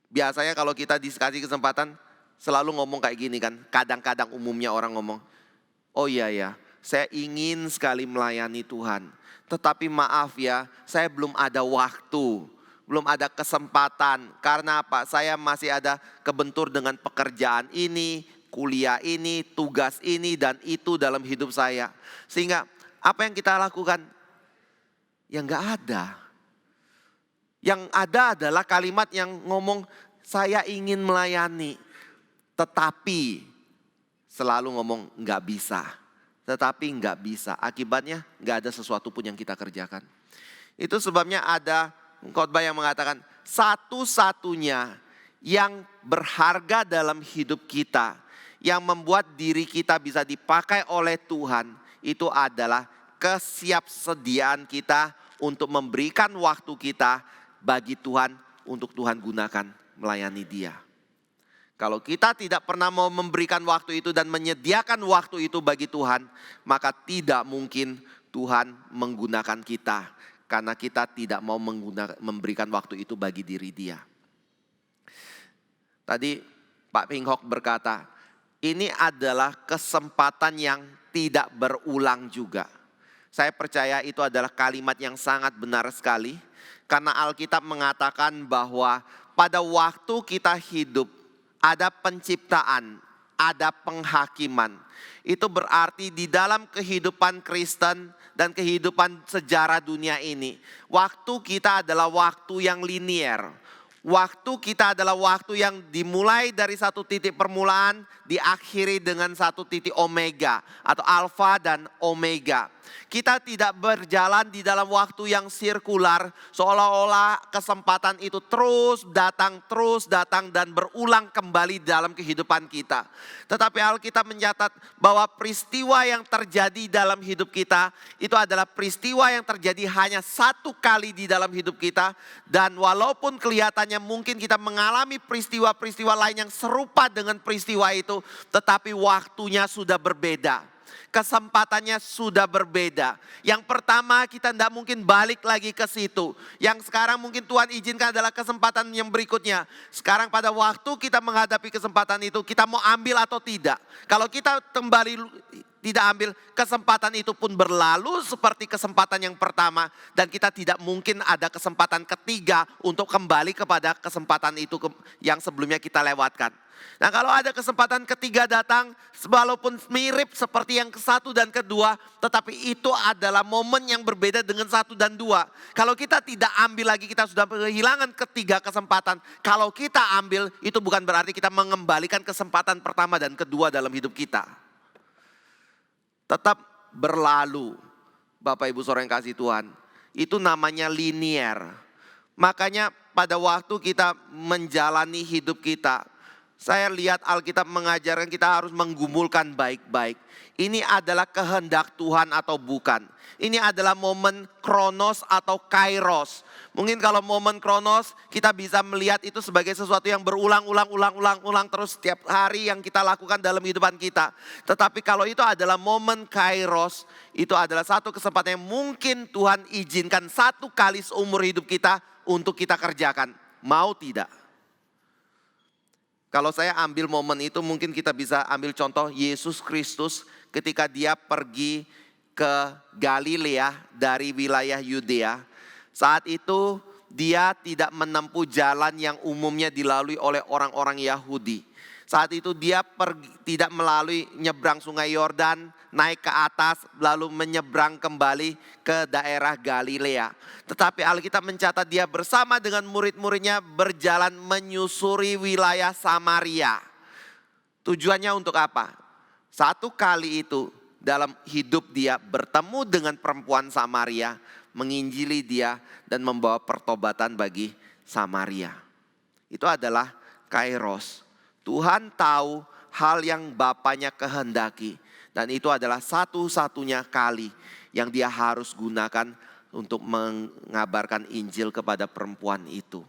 Biasanya kalau kita dikasih kesempatan selalu ngomong kayak gini kan. Kadang-kadang umumnya orang ngomong, oh iya ya, saya ingin sekali melayani Tuhan. Tetapi maaf ya, saya belum ada waktu, belum ada kesempatan. Karena apa? Saya masih ada kebentur dengan pekerjaan ini, kuliah ini, tugas ini dan itu dalam hidup saya. Sehingga apa yang kita lakukan? Ya enggak ada. Yang ada adalah kalimat yang ngomong saya ingin melayani. Tetapi selalu ngomong enggak bisa. Tetapi enggak bisa. Akibatnya enggak ada sesuatu pun yang kita kerjakan. Itu sebabnya ada khotbah yang mengatakan satu-satunya yang berharga dalam hidup kita, yang membuat diri kita bisa dipakai oleh Tuhan, itu adalah kesiapsediaan kita untuk memberikan waktu kita bagi Tuhan untuk Tuhan gunakan melayani Dia. Kalau kita tidak pernah mau memberikan waktu itu dan menyediakan waktu itu bagi Tuhan, maka tidak mungkin Tuhan menggunakan kita. Karena kita tidak mau memberikan waktu itu bagi diri Dia. Tadi Pak Pinghok berkata, ini adalah kesempatan yang tidak berulang juga. Saya percaya itu adalah kalimat yang sangat benar sekali. Karena Alkitab mengatakan bahwa pada waktu kita hidup, ada penciptaan, ada penghakiman. Itu berarti di dalam kehidupan Kristen dan kehidupan sejarah dunia ini, waktu kita adalah waktu yang linier. Waktu kita adalah waktu yang dimulai dari satu titik permulaan, diakhiri dengan satu titik omega atau alfa dan omega. Kita tidak berjalan di dalam waktu yang sirkular, seolah-olah kesempatan itu terus datang dan berulang kembali dalam kehidupan kita. Tetapi Alkitab mencatat bahwa peristiwa yang terjadi dalam hidup kita itu adalah peristiwa yang terjadi hanya satu kali di dalam hidup kita. Dan walaupun kelihatannya mungkin kita mengalami peristiwa-peristiwa lain yang serupa dengan peristiwa itu, tetapi waktunya sudah berbeda. Kesempatannya sudah berbeda. Yang pertama, kita tidak mungkin balik lagi ke situ. Yang sekarang mungkin Tuhan izinkan adalah kesempatan yang berikutnya. Sekarang pada waktu kita menghadapi kesempatan itu, kita mau ambil atau tidak. Kalau kita kembali tidak ambil, kesempatan itu pun berlalu seperti kesempatan yang pertama. Dan kita tidak mungkin ada kesempatan ketiga untuk kembali kepada kesempatan itu yang sebelumnya kita lewatkan. Nah, kalau ada kesempatan ketiga datang, walaupun mirip seperti yang ke-1 dan ke-2, tetapi itu adalah momen yang berbeda dengan 1 dan 2. Kalau kita tidak ambil lagi, kita sudah kehilangan ketiga kesempatan. Kalau kita ambil, itu bukan berarti kita mengembalikan kesempatan pertama dan kedua dalam hidup kita. Tetap berlalu, Bapak Ibu Saudara yang kasih Tuhan. Itu namanya linear. Makanya pada waktu kita menjalani hidup kita, saya lihat Alkitab mengajarkan kita harus menggumulkan baik-baik. Ini adalah kehendak Tuhan atau bukan. Ini adalah momen kronos atau kairos. Mungkin kalau momen kronos kita bisa melihat itu sebagai sesuatu yang berulang-ulang terus setiap hari yang kita lakukan dalam kehidupan kita. Tetapi kalau itu adalah momen kairos, itu adalah satu kesempatan yang mungkin Tuhan izinkan satu kali seumur hidup kita untuk kita kerjakan. Mau tidak? Kalau saya ambil momen itu, mungkin kita bisa ambil contoh Yesus Kristus ketika dia pergi ke Galilea dari wilayah Yudea. Saat itu dia tidak menempuh jalan yang umumnya dilalui oleh orang-orang Yahudi. Saat itu dia tidak melalui nyebrang sungai Yordan, naik ke atas lalu menyeberang kembali ke daerah Galilea. Tetapi Alkitab mencatat dia bersama dengan murid-muridnya berjalan menyusuri wilayah Samaria. Tujuannya untuk apa? Satu kali itu dalam hidup dia bertemu dengan perempuan Samaria, menginjili dia dan membawa pertobatan bagi Samaria. Itu adalah kairos. Tuhan tahu hal yang Bapaknya kehendaki. Dan itu adalah satu-satunya kali yang dia harus gunakan untuk mengabarkan Injil kepada perempuan itu.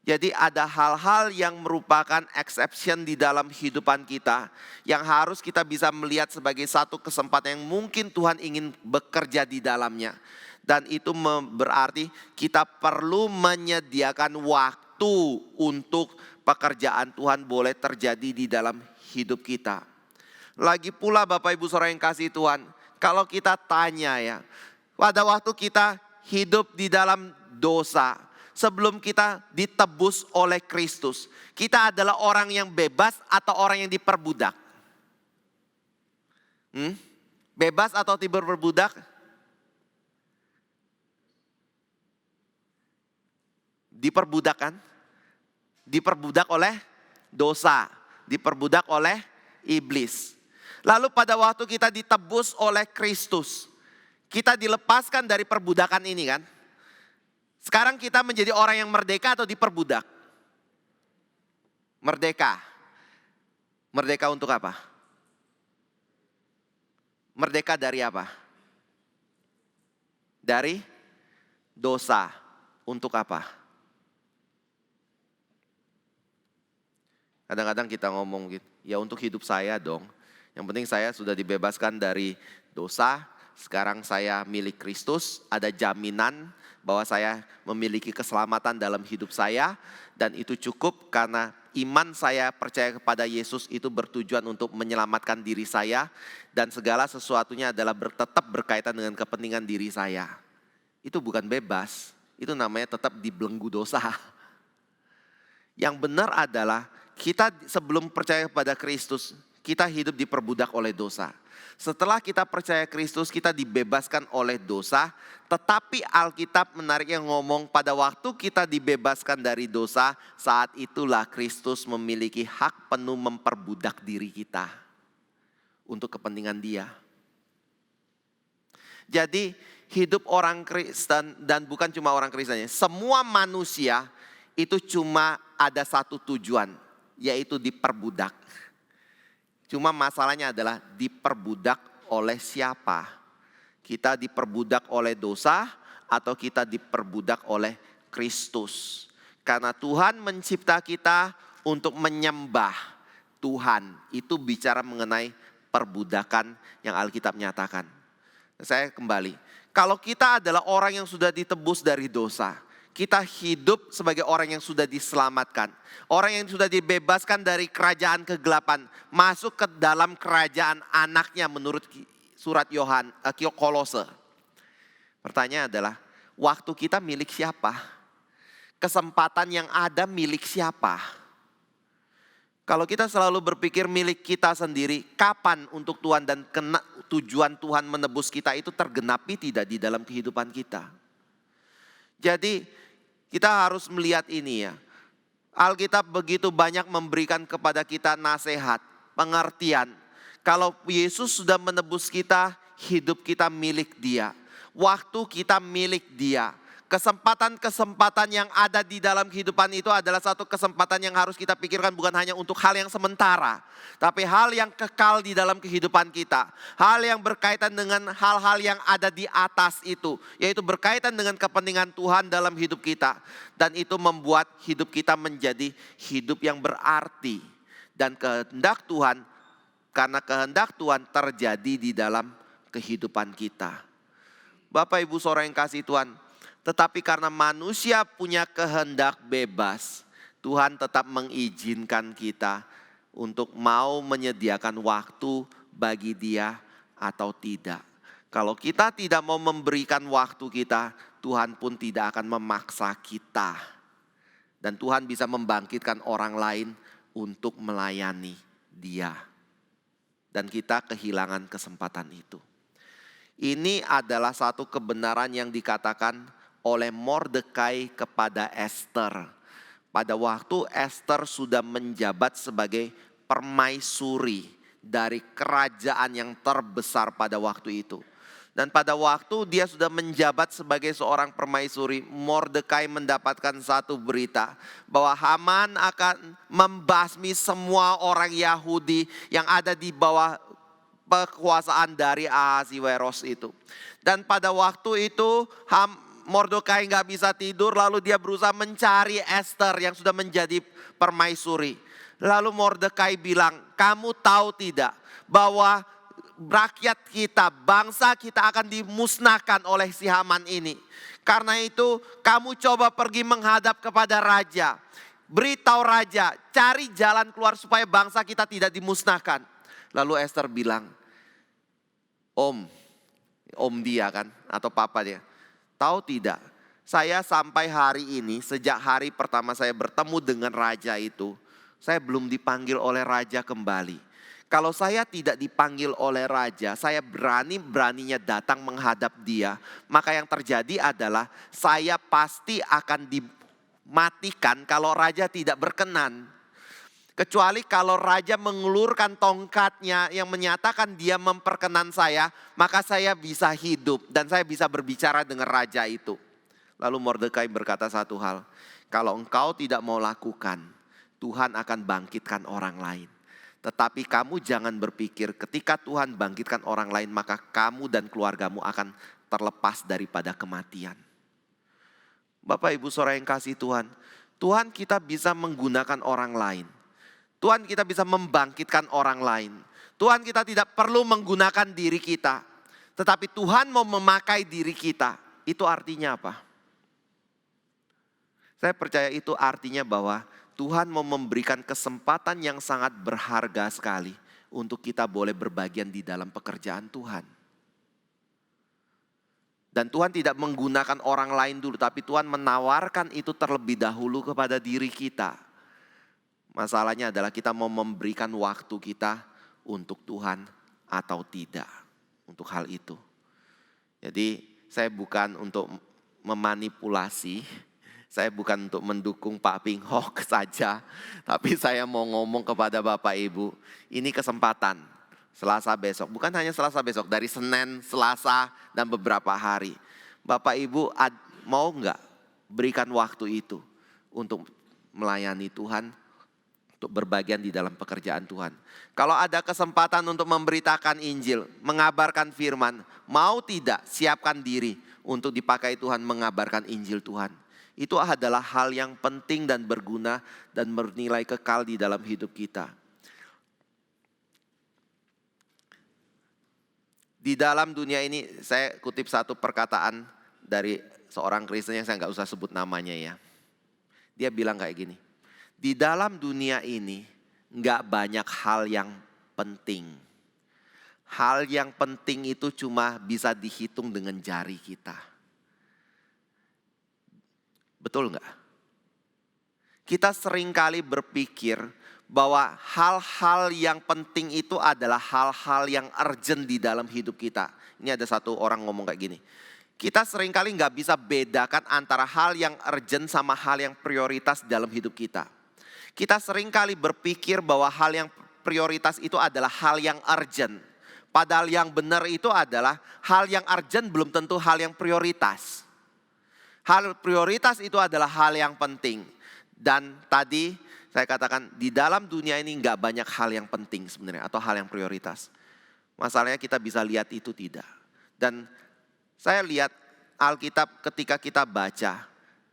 Jadi ada hal-hal yang merupakan exception di dalam kehidupan kita. Yang harus kita bisa melihat sebagai satu kesempatan yang mungkin Tuhan ingin bekerja di dalamnya. Dan itu berarti kita perlu menyediakan waktu untuk pekerjaan Tuhan boleh terjadi di dalam hidup kita. Lagi pula Bapak Ibu Saudara yang kasih Tuhan, kalau kita tanya ya, pada waktu kita hidup di dalam dosa, sebelum kita ditebus oleh Kristus, kita adalah orang yang bebas atau orang yang diperbudak? Bebas atau diperbudak? Diperbudak kan? Diperbudak oleh dosa, diperbudak oleh iblis. Lalu pada waktu kita ditebus oleh Kristus, kita dilepaskan dari perbudakan ini kan. Sekarang kita menjadi orang yang merdeka atau diperbudak? Merdeka. Merdeka untuk apa? Merdeka dari apa? Dari dosa. Untuk apa? Kadang-kadang kita ngomong gitu, ya untuk hidup saya dong. Yang penting saya sudah dibebaskan dari dosa, sekarang saya milik Kristus, ada jaminan bahwa saya memiliki keselamatan dalam hidup saya. Dan itu cukup karena iman saya percaya kepada Yesus itu bertujuan untuk menyelamatkan diri saya. Dan segala sesuatunya adalah tetap berkaitan dengan kepentingan diri saya. Itu bukan bebas, itu namanya tetap dibelenggu dosa. Yang benar adalah kita sebelum percaya kepada Kristus, kita hidup diperbudak oleh dosa. Setelah kita percaya Kristus, kita dibebaskan oleh dosa. Tetapi Alkitab menariknya ngomong pada waktu kita dibebaskan dari dosa, saat itulah Kristus memiliki hak penuh memperbudak diri kita untuk kepentingan Dia. Jadi hidup orang Kristen, dan bukan cuma orang Kristen, semua manusia itu cuma ada satu tujuan, yaitu diperbudak. Cuma masalahnya adalah diperbudak oleh siapa? Kita diperbudak oleh dosa atau kita diperbudak oleh Kristus? Karena Tuhan mencipta kita untuk menyembah Tuhan. Itu bicara mengenai perbudakan yang Alkitab nyatakan. Saya kembali. Kalau kita adalah orang yang sudah ditebus dari dosa, kita hidup sebagai orang yang sudah diselamatkan. Orang yang sudah dibebaskan dari kerajaan kegelapan, masuk ke dalam kerajaan anaknya menurut surat Kolose. Pertanyaan adalah, waktu kita milik siapa? Kesempatan yang ada milik siapa? Kalau kita selalu berpikir milik kita sendiri, kapan untuk Tuhan dan tujuan Tuhan menebus kita itu tergenapi tidak di dalam kehidupan kita? Jadi kita harus melihat ini ya. Alkitab begitu banyak memberikan kepada kita nasihat, pengertian. Kalau Yesus sudah menebus kita, hidup kita milik Dia. Waktu kita milik Dia. Kesempatan-kesempatan yang ada di dalam kehidupan itu adalah satu kesempatan yang harus kita pikirkan, bukan hanya untuk hal yang sementara, tapi hal yang kekal di dalam kehidupan kita. Hal yang berkaitan dengan hal-hal yang ada di atas itu, yaitu berkaitan dengan kepentingan Tuhan dalam hidup kita. Dan itu membuat hidup kita menjadi hidup yang berarti. Dan kehendak Tuhan, karena kehendak Tuhan terjadi di dalam kehidupan kita. Bapak Ibu Saudara yang kasih Tuhan, tetapi karena manusia punya kehendak bebas, Tuhan tetap mengizinkan kita untuk mau menyediakan waktu bagi Dia atau tidak. Kalau kita tidak mau memberikan waktu kita, Tuhan pun tidak akan memaksa kita. Dan Tuhan bisa membangkitkan orang lain untuk melayani Dia. Dan kita kehilangan kesempatan itu. Ini adalah satu kebenaran yang dikatakan oleh Mordekai kepada Esther. Pada waktu Esther sudah menjabat sebagai permaisuri dari kerajaan yang terbesar pada waktu itu. Dan pada waktu dia sudah menjabat sebagai seorang permaisuri, Mordekai mendapatkan satu berita bahwa Haman akan membasmi semua orang Yahudi yang ada di bawah kekuasaan dari Ahasiweros itu. Dan pada waktu itu Mordekai nggak bisa tidur, lalu dia berusaha mencari Esther yang sudah menjadi permaisuri. Lalu Mordekai bilang, kamu tahu tidak bahwa rakyat kita, bangsa kita akan dimusnahkan oleh si Haman ini. Karena itu kamu coba pergi menghadap kepada raja. Beritahu raja, cari jalan keluar supaya bangsa kita tidak dimusnahkan. Lalu Esther bilang, Om dia kan, atau papa dia. Tahu tidak, saya sampai hari ini, sejak hari pertama saya bertemu dengan raja itu, saya belum dipanggil oleh raja kembali. Kalau saya tidak dipanggil oleh raja, saya beraninya datang menghadap dia. Maka yang terjadi adalah saya pasti akan dimatikan kalau raja tidak berkenan. Kecuali kalau raja mengulurkan tongkatnya yang menyatakan dia memperkenan saya, maka saya bisa hidup dan saya bisa berbicara dengan raja itu. Lalu Mordekai berkata satu hal, kalau engkau tidak mau lakukan, Tuhan akan bangkitkan orang lain. Tetapi kamu jangan berpikir ketika Tuhan bangkitkan orang lain, maka kamu dan keluargamu akan terlepas daripada kematian. Bapak Ibu Saudara yang kasih Tuhan, Tuhan kita bisa menggunakan orang lain. Tuhan kita bisa membangkitkan orang lain. Tuhan kita tidak perlu menggunakan diri kita. Tetapi Tuhan mau memakai diri kita. Itu artinya apa? Saya percaya itu artinya bahwa Tuhan mau memberikan kesempatan yang sangat berharga sekali untuk kita boleh berbagian di dalam pekerjaan Tuhan. Dan Tuhan tidak menggunakan orang lain dulu, tapi Tuhan menawarkan itu terlebih dahulu kepada diri kita. Masalahnya adalah kita mau memberikan waktu kita untuk Tuhan atau tidak untuk hal itu. Jadi saya bukan untuk memanipulasi, saya bukan untuk mendukung Pak Ping Hock saja, tapi saya mau ngomong kepada Bapak Ibu, ini kesempatan. Selasa besok. Bukan hanya Selasa besok, dari Senin, Selasa, dan beberapa hari. Bapak Ibu mau nggak berikan waktu itu untuk melayani Tuhan, untuk berbagian di dalam pekerjaan Tuhan. Kalau ada kesempatan untuk memberitakan Injil, mengabarkan firman, mau tidak siapkan diri untuk dipakai Tuhan mengabarkan Injil Tuhan. Itu adalah hal yang penting dan berguna dan bernilai kekal di dalam hidup kita. Di dalam dunia ini, saya kutip satu perkataan dari seorang Kristen yang saya nggak usah sebut namanya ya. Dia bilang kayak gini, di dalam dunia ini nggak banyak hal yang penting. Hal yang penting itu cuma bisa dihitung dengan jari kita. Betul nggak? Kita seringkali berpikir bahwa hal-hal yang penting itu adalah hal-hal yang urgent di dalam hidup kita. Ini ada satu orang ngomong kayak gini. Kita seringkali nggak bisa bedakan antara hal yang urgent sama hal yang prioritas dalam hidup kita. Kita seringkali berpikir bahwa hal yang prioritas itu adalah hal yang urgent. Padahal yang benar itu adalah hal yang urgent belum tentu hal yang prioritas. Hal prioritas itu adalah hal yang penting. Dan tadi saya katakan di dalam dunia ini nggak banyak hal yang penting sebenarnya atau hal yang prioritas. Masalahnya kita bisa lihat itu tidak. Dan saya lihat Alkitab ketika kita baca,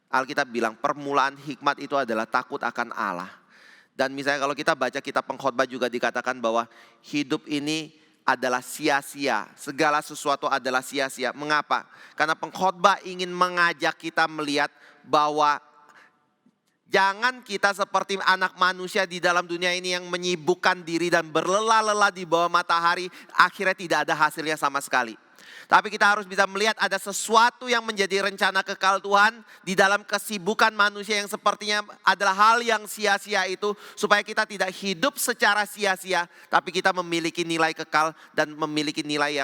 Alkitab bilang permulaan hikmat itu adalah takut akan Allah. Dan misalnya kalau kita baca kitab Pengkhotbah juga dikatakan bahwa hidup ini adalah sia-sia. Segala sesuatu adalah sia-sia. Mengapa? Karena Pengkhotbah ingin mengajak kita melihat bahwa jangan kita seperti anak manusia di dalam dunia ini yang menyibukkan diri dan berlelah-lelah di bawah matahari. Akhirnya tidak ada hasilnya sama sekali. Tapi kita harus bisa melihat ada sesuatu yang menjadi rencana kekal Tuhan di dalam kesibukan manusia yang sepertinya adalah hal yang sia-sia itu. Supaya kita tidak hidup secara sia-sia, tapi kita memiliki nilai kekal dan memiliki nilai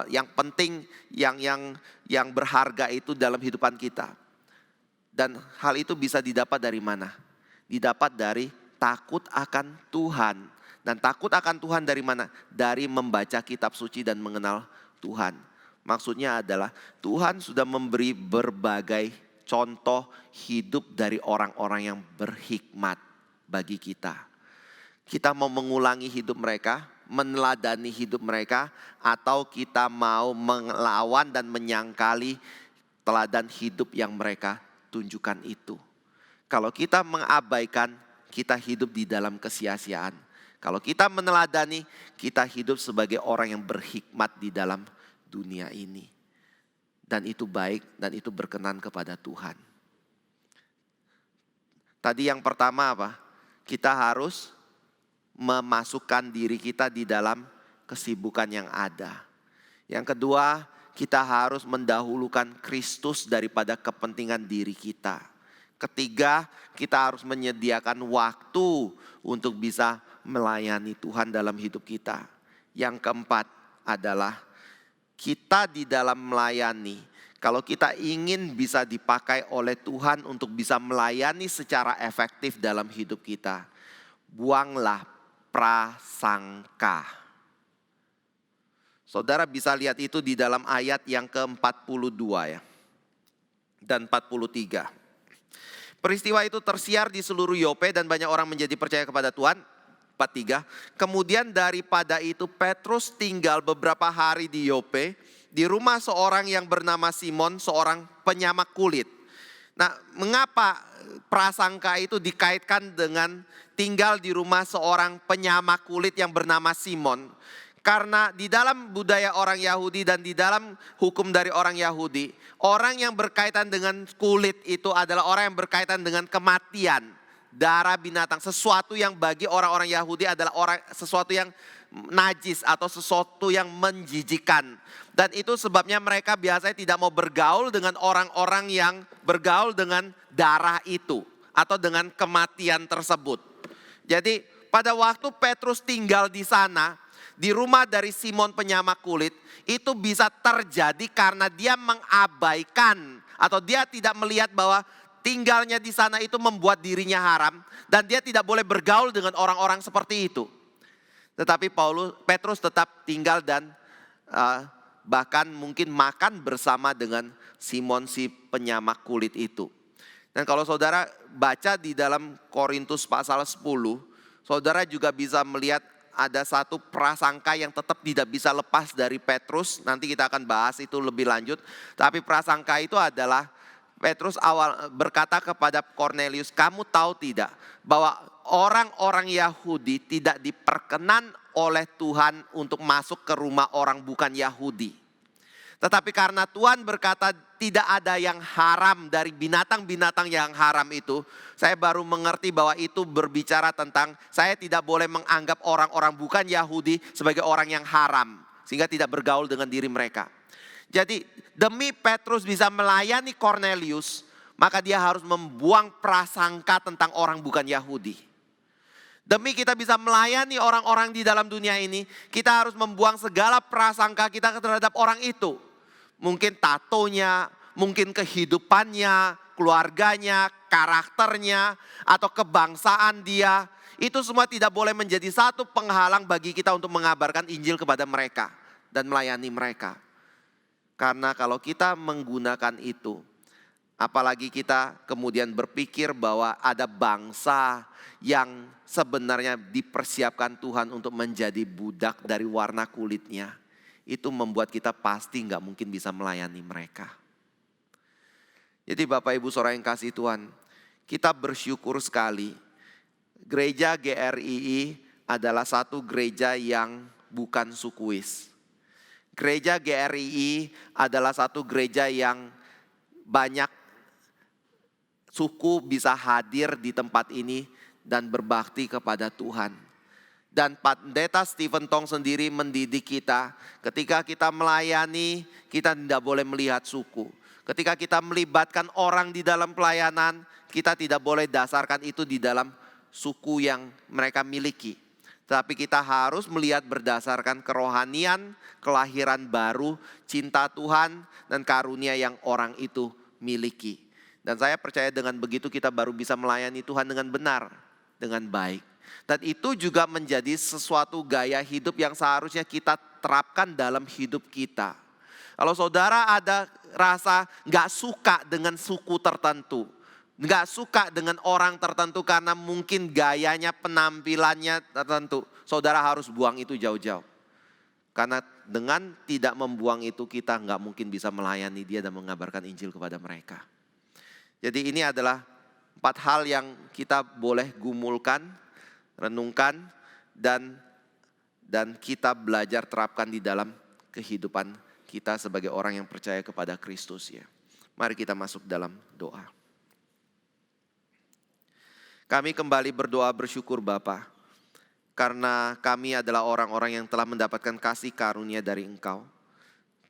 yang penting, yang berharga itu dalam kehidupan kita. Dan hal itu bisa didapat dari mana? Didapat dari takut akan Tuhan. Dan takut akan Tuhan dari mana? Dari membaca kitab suci dan mengenal Tuhan. Maksudnya adalah Tuhan sudah memberi berbagai contoh hidup dari orang-orang yang berhikmat bagi kita. Kita mau mengulangi hidup mereka, meneladani hidup mereka, atau kita mau melawan dan menyangkali teladan hidup yang mereka tunjukkan itu. Kalau kita mengabaikan, kita hidup di dalam kesia-siaan. Kalau kita meneladani, kita hidup sebagai orang yang berhikmat di dalam dunia ini. Dan itu baik dan itu berkenan kepada Tuhan. Tadi yang pertama apa? Kita harus memasukkan diri kita di dalam kesibukan yang ada. Yang kedua, kita harus mendahulukan Kristus daripada kepentingan diri kita. Ketiga, kita harus menyediakan waktu untuk bisa melayani Tuhan dalam hidup kita. Yang keempat adalah kita di dalam melayani, kalau kita ingin bisa dipakai oleh Tuhan untuk bisa melayani secara efektif dalam hidup kita, buanglah prasangka. Saudara bisa lihat itu di dalam ayat yang ke-42 ya. Dan 43. Peristiwa itu tersiar di seluruh Yope dan banyak orang menjadi percaya kepada Tuhan. 43. Kemudian daripada itu Petrus tinggal beberapa hari di Yope, di rumah seorang yang bernama Simon, seorang penyamak kulit. Nah, mengapa prasangka itu dikaitkan dengan tinggal di rumah seorang penyamak kulit yang bernama Simon? Karena di dalam budaya orang Yahudi dan di dalam hukum dari orang Yahudi, orang yang berkaitan dengan kulit itu adalah orang yang berkaitan dengan kematian. Darah binatang, sesuatu yang bagi orang-orang Yahudi adalah sesuatu yang najis atau sesuatu yang menjijikan. Dan itu sebabnya mereka biasanya tidak mau bergaul dengan orang-orang yang bergaul dengan darah itu atau dengan kematian tersebut. Jadi pada waktu Petrus tinggal di sana, di rumah dari Simon penyamak kulit, itu bisa terjadi karena dia mengabaikan atau dia tidak melihat bahwa tinggalnya di sana itu membuat dirinya haram dan dia tidak boleh bergaul dengan orang-orang seperti itu. Tetapi Petrus tetap tinggal dan bahkan mungkin makan bersama dengan Simon si penyamak kulit itu. Dan kalau saudara baca di dalam Korintus pasal 10, saudara juga bisa melihat ada satu prasangka yang tetap tidak bisa lepas dari Petrus. Nanti kita akan bahas itu lebih lanjut. Tapi prasangka itu adalah Petrus awal berkata kepada Cornelius, kamu tahu tidak bahwa orang-orang Yahudi tidak diperkenan oleh Tuhan untuk masuk ke rumah orang bukan Yahudi. Tetapi karena Tuhan berkata tidak ada yang haram dari binatang-binatang yang haram itu, saya baru mengerti bahwa itu berbicara tentang saya tidak boleh menganggap orang-orang bukan Yahudi sebagai orang yang haram, sehingga tidak bergaul dengan diri mereka. Jadi demi Petrus bisa melayani Cornelius, maka dia harus membuang prasangka tentang orang bukan Yahudi. Demi kita bisa melayani orang-orang di dalam dunia ini, kita harus membuang segala prasangka kita terhadap orang itu. Mungkin tatonya, mungkin kehidupannya, keluarganya, karakternya, atau kebangsaan dia. Itu semua tidak boleh menjadi satu penghalang bagi kita untuk mengabarkan Injil kepada mereka dan melayani mereka. Karena kalau kita menggunakan itu, apalagi kita kemudian berpikir bahwa ada bangsa yang sebenarnya dipersiapkan Tuhan untuk menjadi budak dari warna kulitnya. Itu membuat kita pasti nggak mungkin bisa melayani mereka. Jadi Bapak Ibu Saudara yang kasih Tuhan, kita bersyukur sekali. Gereja GRII adalah satu gereja yang bukan sukuis. Gereja GRII adalah satu gereja yang banyak suku bisa hadir di tempat ini dan berbakti kepada Tuhan. Dan Pendeta Stephen Tong sendiri mendidik kita, ketika kita melayani, kita tidak boleh melihat suku. Ketika kita melibatkan orang di dalam pelayanan, kita tidak boleh dasarkan itu di dalam suku yang mereka miliki. Tapi kita harus melihat berdasarkan kerohanian, kelahiran baru, cinta Tuhan, dan karunia yang orang itu miliki. Dan saya percaya dengan begitu kita baru bisa melayani Tuhan dengan benar, dengan baik. Dan itu juga menjadi sesuatu gaya hidup yang seharusnya kita terapkan dalam hidup kita. Kalau saudara ada rasa gak suka dengan suku tertentu, gak suka dengan orang tertentu karena mungkin gayanya, penampilannya tertentu, saudara harus buang itu jauh-jauh. Karena dengan tidak membuang itu kita gak mungkin bisa melayani dia dan mengabarkan Injil kepada mereka. Jadi ini adalah 4 hal yang kita boleh gumulkan, renungkan, dan kita belajar terapkan di dalam kehidupan kita sebagai orang yang percaya kepada Kristus ya. Mari kita masuk dalam doa. Kami kembali berdoa bersyukur Bapa, karena kami adalah orang-orang yang telah mendapatkan kasih karunia dari Engkau.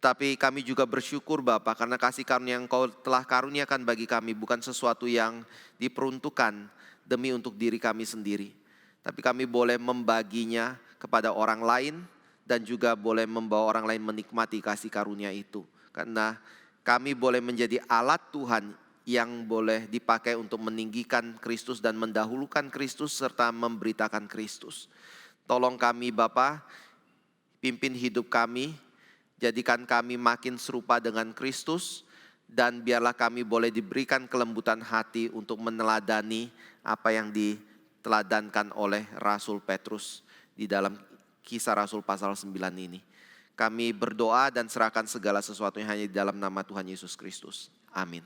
Tapi kami juga bersyukur Bapa, karena kasih karunia yang Engkau telah karuniakan bagi kami bukan sesuatu yang diperuntukkan demi untuk diri kami sendiri. Tapi kami boleh membaginya kepada orang lain dan juga boleh membawa orang lain menikmati kasih karunia itu. Karena kami boleh menjadi alat Tuhan yang boleh dipakai untuk meninggikan Kristus dan mendahulukan Kristus serta memberitakan Kristus. Tolong kami Bapa, pimpin hidup kami, jadikan kami makin serupa dengan Kristus. Dan biarlah kami boleh diberikan kelembutan hati untuk meneladani apa yang diteladankan oleh Rasul Petrus di dalam Kisah Rasul pasal 9 ini. Kami berdoa dan serahkan segala sesuatunya hanya di dalam nama Tuhan Yesus Kristus. Amin.